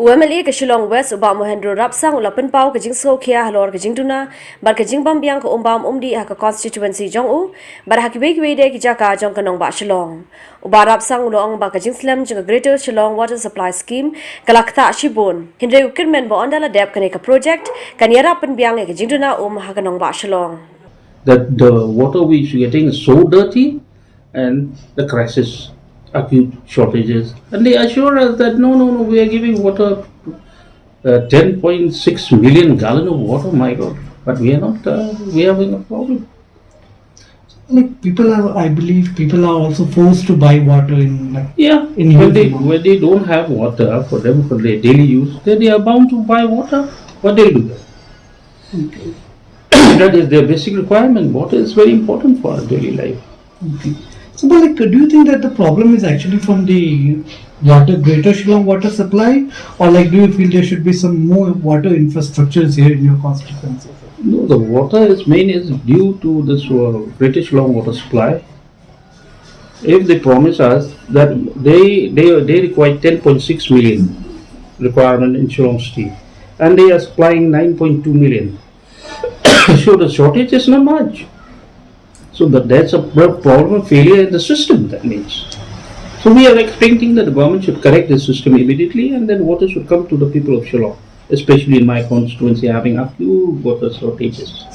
Mla Shillong West Umbam Mohendro Rapsang Ulapan Pau Kajing Sngewkhia Halor Kajing Tuna Bar Kajing Bym Biang Umbam Umdi Haka constituency Jong U Bar Hakibe Wede Kijaka Jong Kanong Ba Shillong Ubar Rapsang Ulong Ba Kajing Slam Jong Greater Shillong Water Supply Scheme Kalakta Shibun Hindre Ukirmen Bo Andala Dep Kaneka Project Kanyara Pen Biang Kajing Tuna Hakanong Ba Shillong. That the water which we are getting is so dirty and the crisis, acute shortages, and they assure us that no, we are giving water, 10.6 million gallon of water, my God, but we are not, we are having a problem. Like I believe people are also forced to buy water in when they don't have water for them for their daily use, then they are bound to buy water. What they'll do? Okay. That is their basic requirement. Water is very important for our daily life. Okay. So, but do you think that the problem is actually from the Greater Shillong water supply, or do you feel there should be some more water infrastructures here in your constituency? No, the water is due to this Greater Shillong water supply. If they promise us that they require 10.6 million requirement in Shillong City, and they are supplying 9.2 million. So the shortage is not much. So that's a problem of failure in the system, that means. So we are expecting that the government should correct the system immediately, and then water should come to the people of Shillong, especially in my constituency having acute water shortages.